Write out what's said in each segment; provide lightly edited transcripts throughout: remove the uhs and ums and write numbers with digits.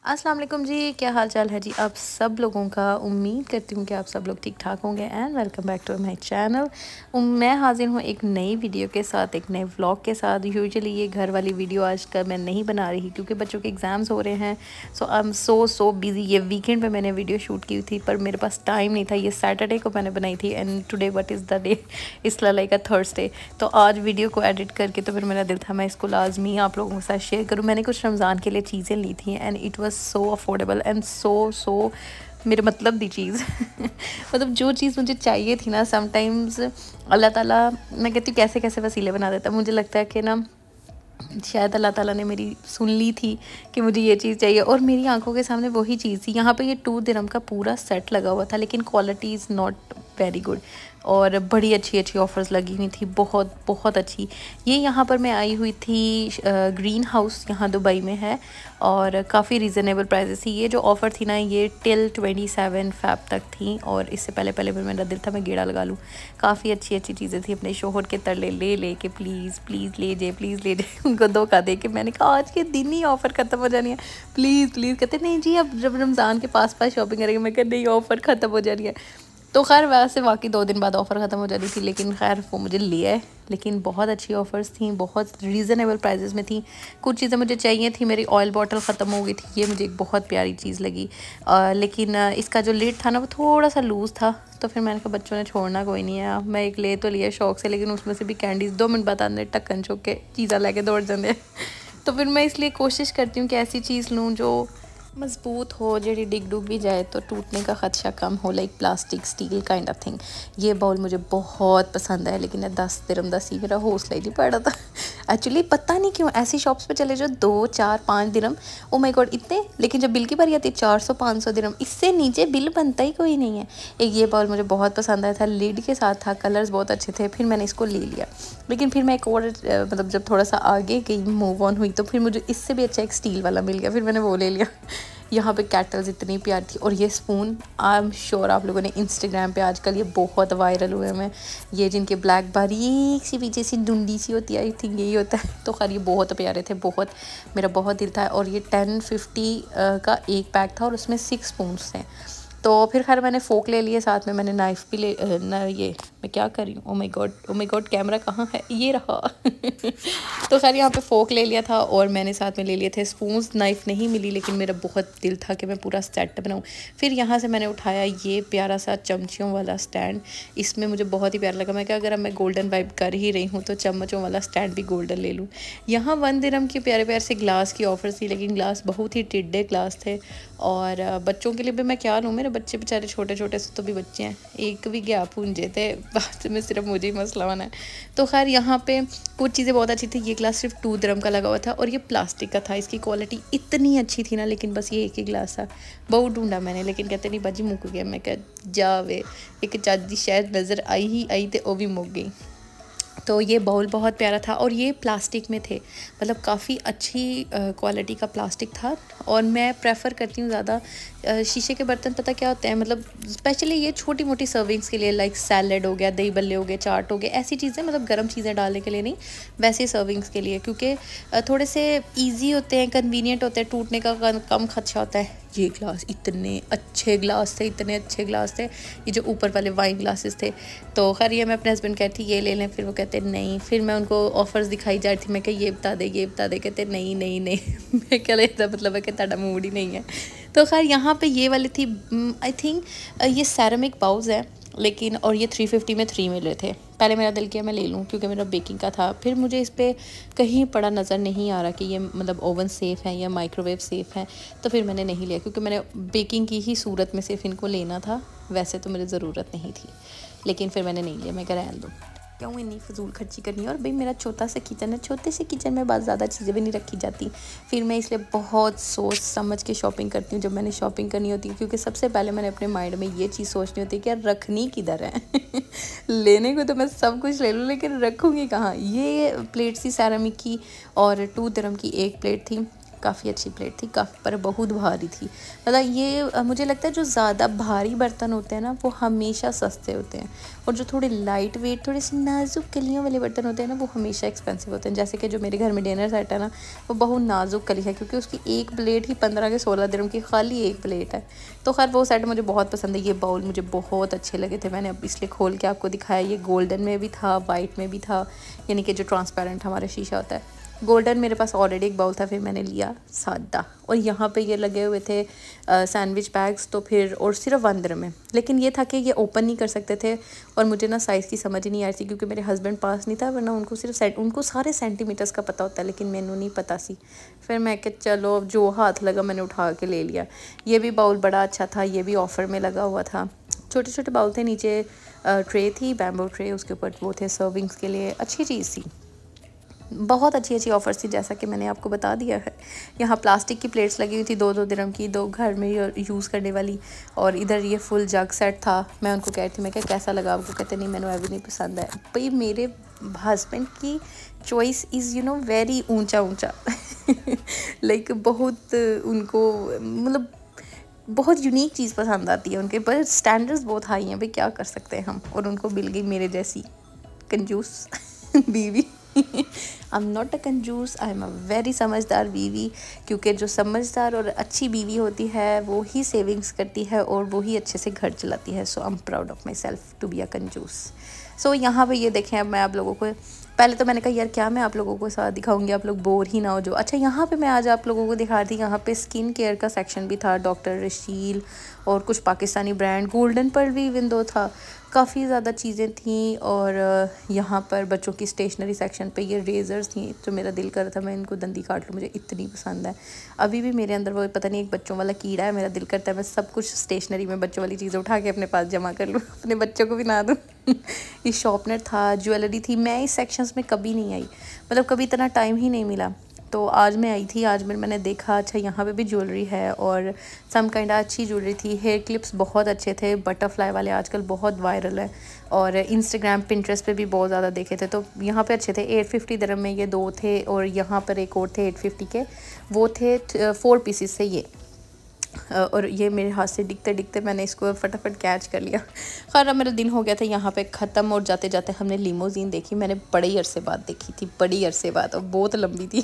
अस्सलाम वालेकुम जी, क्या हाल चाल है जी आप सब लोगों का। उम्मीद करती हूँ कि आप सब लोग ठीक ठाक होंगे and welcome back to my channel. मैं हाजिर हूँ एक नई वीडियो के साथ, एक नए व्लॉग के साथ। यूजुअली ये घर वाली वीडियो आज का मैं नहीं बना रही क्योंकि बच्चों के एग्ज़ाम्स हो रहे हैं। सो आई एम सो बिज़ी। ये वीकेंड पे मैंने वीडियो शूट की थी पर मेरे पास टाइम नहीं था। ये सैटरडे को मैंने बनाई थी and today what is the day, इस लाइक अ थर्सडे। तो आज वीडियो को एडिट करके तो फिर मेरा दिल था मैं इसको लाजमी आप लोगों के साथ शेयर करूँ। मैंने कुछ रमज़ान के लिए चीज़ें ली थी and it was so affordable and so मेरे मतलब दी चीज़ मतलब जो चीज़ मुझे चाहिए थी ना, समटाइम्स अल्लाह ताला, मैं कहती हूँ कैसे कैसे वसीले बना देता। मुझे लगता है कि ना शायद अल्लाह ताला ने मेरी सुन ली थी कि मुझे ये चीज़ चाहिए और मेरी आंखों के सामने वही चीज़ थी। यहाँ पे ये 2 दिरहम का पूरा सेट लगा हुआ था लेकिन quality is not very good और बड़ी अच्छी ऑफ़र्स लगी हुई थी, बहुत अच्छी। ये यहाँ पर मैं आई हुई थी ग्रीन हाउस, यहाँ दुबई में है और काफ़ी रीज़नेबल प्राइसेस थी। ये जो ऑफ़र थी ना ये टिल 27 फ़ेब तक थी और इससे पहले फिर मेरा दिल था मैं गेड़ा लगा लूँ। काफ़ी अच्छी चीज़ें थी। अपने शोहर के तरले ले के प्लीज़ ले जाए उनको धोखा दे के मैंने कहा आज के दिन ही ऑफ़र ख़त्म हो जानी है, प्लीज़ कहते नहीं जी अब जब रमज़ान के पास शॉपिंग करेंगे। मैं कहा नहीं ऑफ़र ख़त्म हो जानी है। तो खैर वैसे वाकई 2 दिन बाद ऑफ़र ख़त्म हो जाती थी लेकिन खैर वो मुझे लिया है। लेकिन बहुत अच्छी ऑफ़र्स थी, बहुत रीज़नेबल प्राइसेस में थी। कुछ चीज़ें मुझे चाहिए थी, मेरी ऑयल बॉटल ख़त्म हो गई थी, ये मुझे एक बहुत प्यारी चीज़ लगी। लेकिन इसका जो लिड था ना वो थोड़ा सा लूज़ था तो फिर मैंने कहा बच्चों ने छोड़ना कोई नहीं है। मैं एक ले तो लिया शौक़ से लेकिन उसमें से भी कैंडीज़ 2 मिनट बाद आते टक्कन चुक के चीज़ा लेके दौड़ जाते तो फिर मैं इसलिए कोशिश करती हूँ कि ऐसी चीज़ लूँ जो मजबूत हो, जी डिग डूब भी जाए तो टूटने का खदशा कम हो, like plastic steel kind of thing. ये बाउल मुझे बहुत पसंद है लेकिन 10 दिरहम ही मेरा हौसला ही नहीं पड़ा था एक्चुअली। पता नहीं क्यों ऐसी शॉप्स पे चले जो 2, 4, 5 दिरहम, ओ माय गॉड इतने, लेकिन जब बिल की बारी आती है 400-500 दिरहम, इससे नीचे बिल बनता ही कोई नहीं है। एक ये बाउल मुझे बहुत पसंद आया था, लिड के साथ था, कलर्स बहुत अच्छे थे, फिर मैंने इसको ले लिया। लेकिन फिर मैं एक और मतलब जब थोड़ा सा आगे गई, मूव ऑन हुई तो फिर मुझे इससे भी अच्छा एक स्टील वाला मिल गया, फिर मैंने वो ले लिया। यहाँ पे कैटल्स इतनी प्यारी थी और ये स्पून आई एम श्योर आप लोगों ने इंस्टाग्राम पे आजकल ये बहुत वायरल हुए हैं। ये जिनके ब्लैक बारीक सी पीछे सी डुंडी सी होती है, आई थिंक यही होता है। तो खैर ये बहुत प्यारे थे, मेरा बहुत दिल था। और ये 1050 का एक पैक था और उसमें 6 स्पून्स थे। तो फिर खैर मैंने फोक ले लिए, साथ में मैंने नाइफ़ भी ले ये मैं क्या कर रही हूँ, ओ माय गॉड कैमरा कहाँ है, ये रहा तो खैर यहाँ पे फोक ले लिया था और मैंने साथ में ले लिए थे स्पून्स। नाइफ़ नहीं मिली लेकिन मेरा बहुत दिल था कि मैं पूरा सेट बनाऊँ। फिर यहाँ से मैंने उठाया ये प्यारा सा चमचों वाला स्टैंड, इसमें मुझे बहुत ही प्यारा लगा। मैं क्या अगर अब मैं गोल्डन वाइब कर ही रही हूँ तो चम्मचों वाला स्टैंड भी गोल्डन ले लूँ। यहाँ 1 दिरहम की प्यारे से ग्लास की ऑफ़र थी लेकिन ग्लास बहुत ही टिड्डे ग्लास थे और बच्चों के लिए भी मैं क्या लूँ, मेरे बच्चे बेचारे छोटे से तो भी बच्चे हैं, एक भी गया पूंजे थे, बाद में सिर्फ मुझे ही मसला बना है। तो खैर यहाँ पे कुछ चीज़ें बहुत अच्छी थी। ये ग्लास सिर्फ 2 दिरहम का लगा हुआ था और ये प्लास्टिक का था, इसकी क्वालिटी इतनी अच्छी थी ना, लेकिन बस ये एक ही ग्लास था। बहुत ढूंढा मैंने लेकिन कहते नहीं बाजी मुक गया। मैं कह जावे एक चाची शायद नज़र आई तो वो भी मुक गई। तो ये बाउल बहुत प्यारा था और ये प्लास्टिक में थे, मतलब काफ़ी अच्छी क्वालिटी का प्लास्टिक था। और मैं प्रेफर करती हूँ ज़्यादा शीशे के बर्तन। पता क्या होते हैं, मतलब स्पेशली ये छोटी मोटी सर्विंग्स के लिए, लाइक सैलड हो गया, दही बल्ले हो गए, चाट हो गए, ऐसी चीज़ें, मतलब गर्म चीज़ें डालने के लिए नहीं, वैसे सर्विंग्स के लिए, क्योंकि थोड़े से ईजी होते हैं, कन्वीनियंट होते हैं, टूटने का कम खदशा होता है। ये ग्लास इतने अच्छे ग्लास थे, ये जो ऊपर वाले वाइन ग्लासेस थे। तो खैर ये मैं अपने हस्बैंड कहती ये ले लें, फिर वो कहते नहीं। फिर मैं उनको ऑफ़र्स दिखाई जा रही थी, मैं क्या ये बता दे, कहते नहीं मैं क्या लेता, मतलब है कि ताड़ा मूड ही नहीं है। तो खैर यहाँ पे ये वाली थी, आई थिंक ये सेरेमिक बाउल्स है लेकिन, और ये 350 में 3 मिल रहे थे। पहले मेरा दिल किया मैं ले लूँ क्योंकि मेरा बेकिंग का था, फिर मुझे इस पर कहीं पड़ा नज़र नहीं आ रहा कि ये मतलब ओवन सेफ़ है या माइक्रोवेव सेफ़ है, तो फिर मैंने नहीं लिया क्योंकि मैंने बेकिंग की ही सूरत में सिर्फ इनको लेना था, वैसे तो मुझे ज़रूरत नहीं थी। लेकिन फिर मैंने नहीं लिया, मैं कह रहने दूँ। क्यों इतनी फजूल खर्ची करनी है। और भाई मेरा छोटा सा किचन है, छोटे से किचन में बहुत ज़्यादा चीज़ें भी नहीं रखी जाती। फिर मैं इसलिए बहुत सोच समझ के शॉपिंग करती हूँ जब मैंने शॉपिंग करनी होती है, क्योंकि सबसे पहले मैंने अपने माइंड में ये चीज़ सोचनी होती है कि यार रखनी किधर है। लेने को तो मैं सब कुछ ले लूँ, लेकिन रखूँगी कहाँ। ये प्लेट थी सेरामिक की और 2 दिरहम की एक प्लेट थी। काफ़ी अच्छी प्लेट थी, काफ़ी पर बहुत भारी थी। मतलब ये मुझे लगता है जो ज़्यादा भारी बर्तन होते हैं ना वो हमेशा सस्ते होते हैं, और जो थोड़े लाइट वेट थोड़े से नाजुक कलियों वाले बर्तन होते हैं ना वो हमेशा एक्सपेंसिव होते हैं। जैसे कि जो मेरे घर में डिनर सेट है ना वो बहुत नाजुक कली है, क्योंकि उसकी एक प्लेट ही 15 के 16 दिरहम की खाली एक प्लेट है। तो खैर वो सेट मुझे बहुत पसंद है। ये बाउल मुझे बहुत अच्छे लगे थे, मैंने अब इसलिए खोल के आपको दिखाया। ये गोल्डन में भी था, वाइट में भी था, यानी कि जो ट्रांसपेरेंट हमारा शीशा होता है। गोल्डन मेरे पास ऑलरेडी एक बाउल था, फिर मैंने लिया सादा। और यहाँ पे ये लगे हुए थे सैंडविच बैग्स, तो फिर और सिर्फ 1 दिरहम में। लेकिन ये था कि ये ओपन नहीं कर सकते थे, और मुझे ना साइज़ की समझ ही नहीं आ रही थी, क्योंकि मेरे हस्बैंड पास नहीं था, वरना उनको सिर्फ उनको सारे सेंटीमीटर्स का पता होता है, लेकिन मैंने नहीं पता सी। फिर मैं कहा चलो जो हाथ लगा मैंने उठा के ले लिया। ये भी बाउल बड़ा अच्छा था, ये भी ऑफ़र में लगा हुआ था। छोटे छोटे बाउल थे, नीचे ट्रे थी, बैम्बू ट्रे, उसके ऊपर वो थे सर्विंग्स के लिए। अच्छी चीज़ थी, बहुत अच्छी अच्छी ऑफ़र्स थी, जैसा कि मैंने आपको बता दिया है। यहाँ प्लास्टिक की प्लेट्स लगी हुई थी 2-2 दिरहम की, 2 घर में यूज़ करने वाली। और इधर ये फुल जग सेट था। मैं उनको कह रही थी, मैं क्या कैसा लगा आपको, कहते नहीं मैंने अभी नहीं पसंद है। भाई मेरे हस्बैंड की choice is you know very ऊंचा ऊंचा। लाइक बहुत उनको मतलब बहुत यूनिक चीज़ पसंद आती है उनके, पर स्टैंडर्ड्स बहुत हाई हैं। भाई क्या कर सकते हैं हम। और उनको मिल गई मेरे जैसी कंजूस बीवी। आई एम नॉट अ कंजूस, आई एम अ वेरी समझदार बीवी, क्योंकि जो समझदार और अच्छी बीवी होती है वो ही सेविंग्स करती है और वो ही अच्छे से घर चलाती है। So I am proud of myself to be a कंजूस। सो यहाँ पे ये देखें, अब मैं आप लोगों को पहले तो मैंने कहा यार क्या मैं आप लोगों को साथ दिखाऊंगी, आप लोग बोर ही ना हो जो। अच्छा यहाँ पे मैं आज आप लोगों को दिखा दी, यहाँ पे स्किन केयर का सेक्शन भी था, डॉक्टर रशील और कुछ पाकिस्तानी ब्रांड, गोल्डन पर भी विंडो था, काफ़ी ज़्यादा चीज़ें थी। और यहाँ पर बच्चों की स्टेशनरी सेक्शन पे ये रेज़र्स थी, जो मेरा दिल कर रहा था मैं इनको दंदी काट लूँ, मुझे इतनी पसंद है। अभी भी मेरे अंदर वो पता नहीं एक बच्चों वाला कीड़ा है, मेरा दिल करता है मैं सब कुछ स्टेशनरी में बच्चों वाली चीज़ें उठा के अपने पास जमा कर लूँ, अपने बच्चों को भी ना दूँ। ये शॉर्पनर था, ज्वेलरी थी। मैं इस सेक्शंस में कभी नहीं आई, मतलब कभी इतना टाइम ही नहीं मिला। तो आज मैं आई थी, आज मैंने देखा अच्छा यहाँ पे भी ज्वेलरी है और सम काइंड अच्छी ज्वेलरी थी। हेयर क्लिप्स बहुत अच्छे थे, बटरफ्लाई वाले आजकल बहुत वायरल है, और इंस्टाग्राम पिंटरेस्ट पे भी बहुत ज़्यादा देखे थे। तो यहाँ पे अच्छे थे। 850 दिरहम में ये 2 थे, और यहाँ पर एक और थे 850 के, वो थे 4 पीसेस से ये। और ये मेरे हाथ से दिखते दिखते मैंने इसको फटाफट कैच कर लिया। खैर अब मेरा दिन हो गया था यहाँ पे ख़त्म, और जाते जाते हमने लिमोजीन देखी। मैंने बड़े ही अरसे बाद देखी थी, बड़ी अरसे बाद, और बहुत लंबी थी।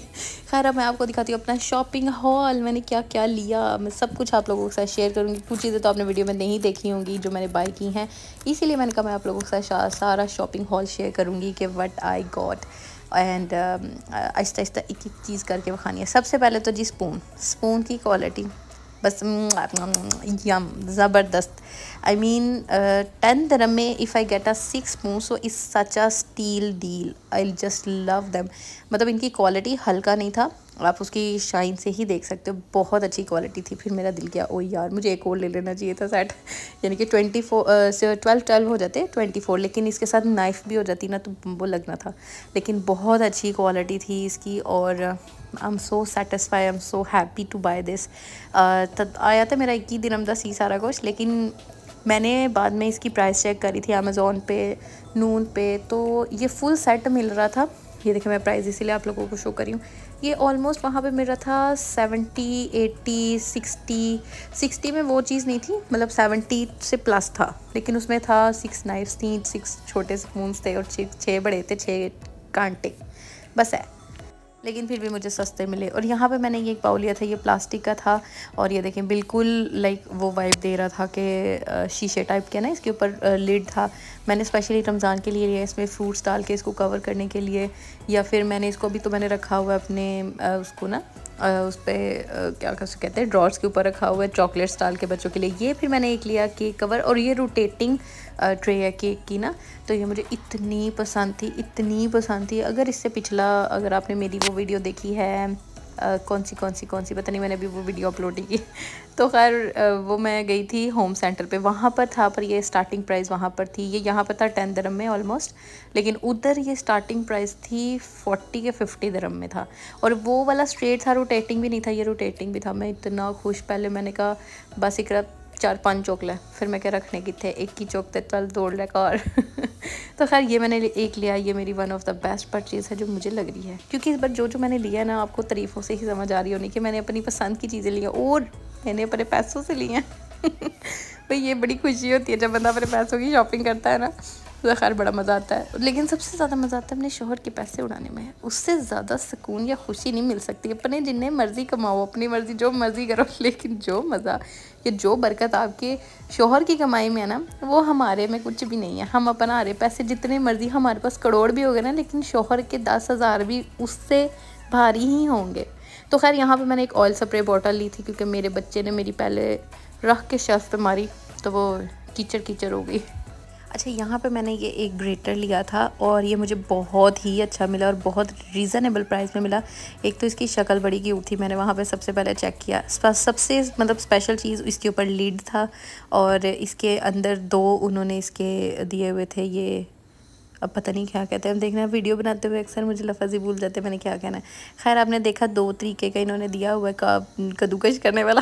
खैर अब मैं आपको दिखाती हूँ अपना शॉपिंग हॉल, मैंने क्या क्या लिया। मैं सब कुछ आप लोगों के साथ शेयर करूँगी। कुछ चीज़ें तो आपने वीडियो में नहीं देखी होंगी जो मैंने बाय की हैं, इसीलिए मैंने कहा मैं आप लोगों के साथ सारा शॉपिंग हॉल शेयर करूँगी कि what I got. And Aahista Aahista एक एक चीज़ करके दिखानी है। सबसे पहले तो जी स्पून की क्वालिटी बस यम ज़बरदस्त। आई मीन 10 दिरहम में if I get a 6 spoon, so is such a steal deal, I just love them. मतलब इनकी क्वालिटी हल्का नहीं था, आप उसकी शाइन से ही देख सकते हो, बहुत अच्छी क्वालिटी थी। फिर मेरा दिल किया ओ यार मुझे एक और ले लेना चाहिए था सेट, यानी कि 12 हो जाते 24, लेकिन इसके साथ नाइफ़ भी हो जाती ना तो वो लगना था। लेकिन बहुत अच्छी क्वालिटी थी इसकी, और I am so satisfy, I am so happy to buy this. तब आया था मेरा 21 दिरहम का सी सारा कुछ, लेकिन मैंने बाद में इसकी प्राइस चेक करी थी अमेज़ोन पे, नून पे, तो ये फुल सेट मिल रहा था। ये देखिए मैं प्राइस इसीलिए आप लोगों को शो करी हूँ। ये ऑलमोस्ट वहाँ पे मिल रहा था 70, 80, 60 में वो चीज़ नहीं थी, मतलब 70 से प्लस था, लेकिन उसमें था 6 नाइफ्स थी, 6 छोटे स्पून्स थे और 6 बड़े थे, 6 कांटे बस है, लेकिन फिर भी मुझे सस्ते मिले। और यहाँ पे मैंने ये एक बाउल लिया था, ये प्लास्टिक का था, और ये देखें बिल्कुल लाइक वो वाइब दे रहा था कि शीशे टाइप के ना, इसके ऊपर लिड था। मैंने स्पेशली रमज़ान के लिए लिया, इसमें फ्रूट्स डाल के इसको कवर करने के लिए, या फिर मैंने इसको अभी तो मैंने रखा हुआ है अपने उसको ना उस पर क्या कहते हैं ड्रॉर्स के ऊपर रखा हुआ है चॉकलेट्स डाल के बच्चों के लिए। ये फिर मैंने एक लिया केक कवर, और ये रोटेटिंग ट्रे है केक की ना, तो ये मुझे इतनी पसंद थी, इतनी पसंद थी। अगर इससे पिछला अगर आपने मेरी वो वीडियो देखी है कौन सी पता नहीं, मैंने अभी वो वीडियो अपलोड ही की। तो खैर वो मैं गई थी होम सेंटर पे, वहाँ पर था, पर ये स्टार्टिंग प्राइस वहाँ पर थी, ये यहाँ पर था 10 दिरहम में ऑलमोस्ट, लेकिन उधर ये स्टार्टिंग प्राइस थी 40 या 50 दिरहम में था। और वो वाला स्ट्रेट था, रोटेटिंग भी नहीं था, ये रोटेटिंग भी था। मैं इतना खुश, पहले मैंने कहा बस एक 4-5 चोकला, फिर मैं क्या रखने की थे, एक ही चौक थे, चल दौड़ ले कार। तो खैर ये मैंने एक लिया, ये मेरी one of the best purchase है जो मुझे लग रही है, क्योंकि इस बार जो मैंने लिया है ना, आपको तारीफ़ों से ही समझ आ रही होनी कि मैंने अपनी पसंद की चीज़ें ली हैं और मैंने अपने पैसों से ली हैं। भाई ये बड़ी खुशी होती है जब बंदा अपने पैसों की शॉपिंग करता है ना, तो खैर बड़ा मज़ा आता है। लेकिन सबसे ज़्यादा मज़ा आता है अपने शोहर के पैसे उड़ाने में, उससे ज़्यादा सुकून या खुशी नहीं मिल सकती। अपने जिन्ने मर्ज़ी कमाओ, अपनी मर्ज़ी जो मर्ज़ी करो, लेकिन जो मज़ा या जो बरकत आपके शोहर की कमाई में है ना, वो हमारे में कुछ भी नहीं है। हम अपना रहे पैसे जितने मर्ज़ी, हमारे पास करोड़ भी हो गए ना, लेकिन शोहर के 10,000 भी उससे भारी ही होंगे। तो खैर यहाँ पे मैंने एक ऑयल स्प्रे बॉटल ली थी, क्योंकि मेरे बच्चे ने मेरी पहले रख के शेल्फ पे मारी तो वो कीचड़ हो गई। अच्छा, यहाँ पे मैंने ये एक ग्रेटर लिया था और ये मुझे बहुत ही अच्छा मिला और बहुत रीज़नेबल प्राइस में मिला। एक तो इसकी शक्ल बड़ी क्यूट थी, मैंने वहाँ पे सबसे पहले चेक किया। सबसे मतलब स्पेशल चीज़ इसके ऊपर लीड था और इसके अंदर 2 उन्होंने इसके दिए हुए थे, ये अब पता नहीं क्या कहते हैं, देखना वीडियो बनाते हुए अक्सर मुझे लफ्ज़ ही भूल जाते हैं मैंने क्या कहना है। खैर आपने देखा 2 तरीके का इन्होंने दिया हुआ है, कद्दूकश करने वाला।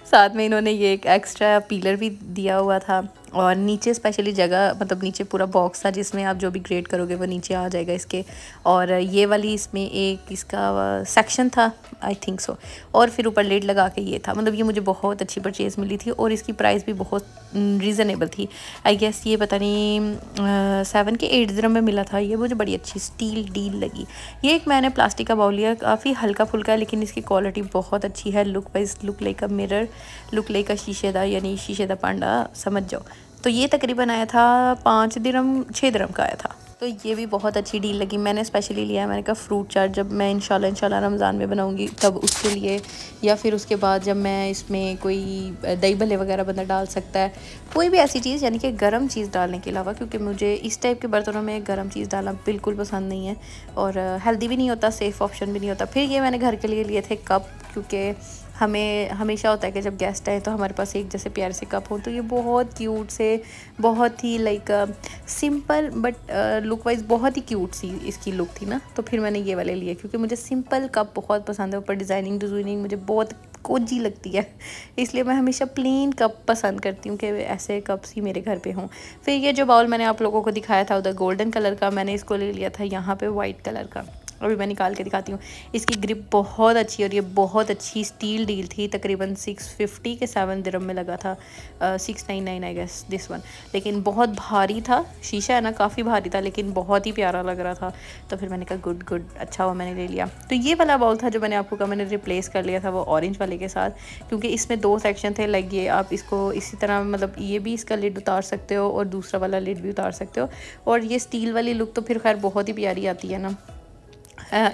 साथ में इन्होंने ये एक एक्स्ट्रा पीलर भी दिया हुआ था और नीचे स्पेशली जगह, मतलब नीचे पूरा बॉक्स था जिसमें आप जो भी ग्रेड करोगे वो नीचे आ जाएगा इसके। और ये वाली इसमें एक इसका सेक्शन था, आई थिंक सो, और फिर ऊपर लेड लगा के ये था। मतलब ये मुझे बहुत अच्छी परचेज़ मिली थी और इसकी प्राइस भी बहुत रीज़नेबल थी। आई गेस ये पता नहीं 7 के 8 दिरहम में मिला था। ये मुझे बड़ी अच्छी स्टील डील लगी। ये एक मैंने प्लास्टिक का बाउल लिया, काफ़ी हल्का फुल्का है लेकिन इसकी क्वालिटी बहुत अच्छी है। Look wise look like a mirror, look like a शीशेदार, यानी शीशेदार पांडा समझ जाओ। तो ये तकरीबन आया था 5 दिरहम 6 दिरहम का आया था। तो ये भी बहुत अच्छी डील लगी। मैंने स्पेशली लिया है, मैंने कहा फ्रूट चाट जब मैं इंशाल्लाह रमज़ान में बनाऊंगी तब उसके लिए, या फिर उसके बाद जब मैं इसमें कोई दही भल्ले वगैरह बंदा डाल सकता है, कोई भी ऐसी चीज़, यानी कि गर्म चीज़ डालने के अलावा, क्योंकि मुझे इस टाइप के बर्तनों में गर्म चीज़ डालना बिल्कुल पसंद नहीं है और हेल्दी भी नहीं होता, सेफ़ ऑप्शन भी नहीं होता। फिर ये मैंने घर के लिए लिए थे कप, क्योंकि हमें हमेशा होता है कि जब गेस्ट आए तो हमारे पास एक जैसे प्यारे से कप हो। तो ये बहुत क्यूट से, बहुत ही like simple but look wise बहुत ही क्यूट सी इसकी लुक थी ना। तो फिर मैंने ये वाले लिए क्योंकि मुझे सिंपल कप बहुत पसंद है, ऊपर डिज़ाइनिंग मुझे बहुत कोजी लगती है, इसलिए मैं हमेशा प्लेन कप पसंद करती हूँ कि ऐसे कप्स ही मेरे घर पे हों। फिर ये जो बाउल मैंने आप लोगों को दिखाया था उधर गोल्डन कलर का, मैंने इसको ले लिया था यहाँ पे वाइट कलर का। अभी मैं निकाल के दिखाती हूँ। इसकी ग्रिप बहुत अच्छी और ये बहुत अच्छी स्टील डील थी। तकरीबन 650 के 7 दिरहम में लगा था, 699 आई गेस दिस वन। लेकिन बहुत भारी था, शीशा है ना, काफ़ी भारी था, लेकिन बहुत ही प्यारा लग रहा था। तो फिर मैंने कहा गुड अच्छा हुआ मैंने ले लिया। तो ये वाला बाउल था जो मैंने आपको कहा मैंने रिप्लेस कर लिया था वो ऑरेंज वाले के साथ, क्योंकि इसमें 2 सेक्शन थे। लाइक ये आप इसको इसी तरह, मतलब ये भी इसका लिड उतार सकते हो और दूसरा वाला लिड भी उतार सकते हो। और ये स्टील वाली लुक तो फिर खैर बहुत ही प्यारी आती है ना,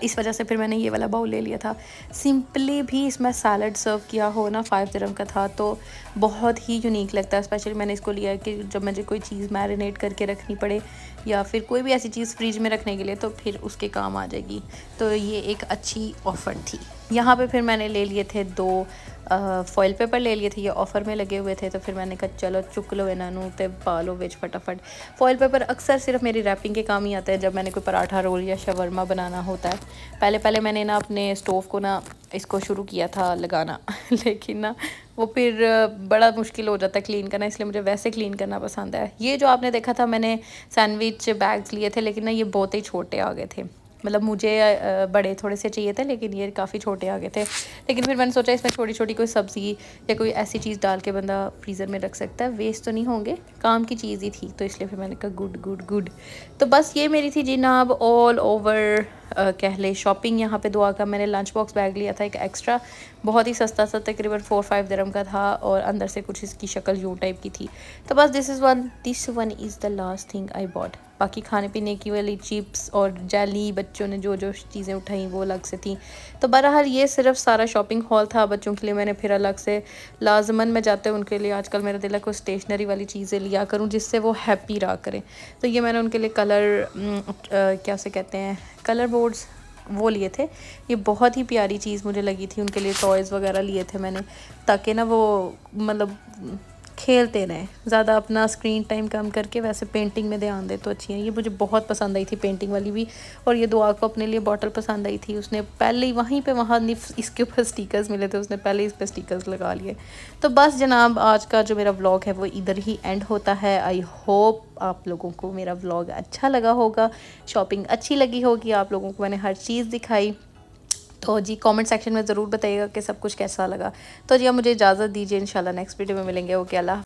इस वजह से फिर मैंने ये वाला बाउल ले लिया था। सिंपली भी इसमें सैलड सर्व किया हो ना, 5 दिरहम का था, तो बहुत ही यूनिक लगता है। स्पेशली मैंने इसको लिया है कि जब मुझे कोई चीज़ मैरिनेट करके रखनी पड़े या फिर कोई भी ऐसी चीज़ फ्रिज में रखने के लिए, तो फिर उसके काम आ जाएगी। तो ये एक अच्छी ऑफ़र थी। यहाँ पे फिर मैंने ले लिए थे 2 फॉइल पेपर ले लिए थे, ये ऑफ़र में लगे हुए थे। तो फिर मैंने कहा चलो चुक लो इन्हों तो पा लो विच फटाफट। फॉइल पेपर अक्सर सिर्फ मेरी रैपिंग के काम ही आता है जब मैंने कोई पराठा रोल या शवरमा बनाना होता है। पहले मैंने ना अपने स्टोव को ना इसको शुरू किया था लगाना लेकिन ना वो फिर बड़ा मुश्किल हो जाता है क्लीन करना, इसलिए मुझे वैसे क्लीन करना पसंद है। ये जो आपने देखा था मैंने सैंडविच बैग्स लिए थे, लेकिन ना ये बहुत ही छोटे आ गए थे। मतलब मुझे बड़े थोड़े से चाहिए थे, लेकिन ये काफ़ी छोटे आ गए थे। लेकिन फिर मैंने सोचा इसमें छोटी छोटी कोई सब्ज़ी या कोई ऐसी चीज़ डाल के बंदा फ्रीज़र में रख सकता है, वेस्ट तो नहीं होंगे, काम की चीज़ ही थी। तो इसलिए फिर मैंने कहा गुड। तो बस ये मेरी थी जनाब ऑल ओवर कह ले शॉपिंग। यहाँ पे दुआ का मैंने लंच बॉक्स बैग लिया था एक एक्स्ट्रा, बहुत ही सस्ता सा, तकरीबन 4-5 दिरहम का था और अंदर से कुछ इसकी शक्ल यू टाइप की थी। तो बस this one is the last thing I bought. बाकी खाने पीने की वाली चिप्स और जेली बच्चों ने जो चीज़ें उठाई वो अलग से थी। तो बहरहाल ये सिर्फ सारा शॉपिंग हॉल था। बच्चों के लिए मैंने फिर अलग से लाजमन में जाते हैं उनके लिए आजकल मेरा दिल है कोई स्टेशनरी वाली चीज़ें लिया करूँ जिससे वो हैप्पी रहा करें। तो ये मैंने उनके लिए कलर क्या से कहते हैं, कलर बोर्ड्स वो लिए थे। ये बहुत ही प्यारी चीज़ मुझे लगी थी, उनके लिए टॉयज़ वगैरह लिए थे मैंने, ताकि ना वो मतलब खेलते रहें, ज़्यादा अपना स्क्रीन टाइम कम करके वैसे पेंटिंग में ध्यान दे तो अच्छी है। ये मुझे बहुत पसंद आई थी पेंटिंग वाली भी। और ये दुआ को अपने लिए बॉटल पसंद आई थी, उसने पहले ही वहीं पे वहाँ इसके ऊपर स्टिकर्स मिले थे, उसने पहले इस पर स्टिकर्स लगा लिए। तो बस जनाब आज का जो मेरा व्लॉग है वो इधर ही एंड होता है। आई होप आप लोगों को मेरा व्लॉग अच्छा लगा होगा, शॉपिंग अच्छी लगी होगी, आप लोगों को मैंने हर चीज़ दिखाई। तो जी कमेंट सेक्शन में ज़रूर बताइएगा कि सब कुछ कैसा लगा। तो जी अब मुझे इजाज़त दीजिए, इंशाल्लाह नेक्स्ट वीडियो में मिलेंगे। ओके, अल्लाह।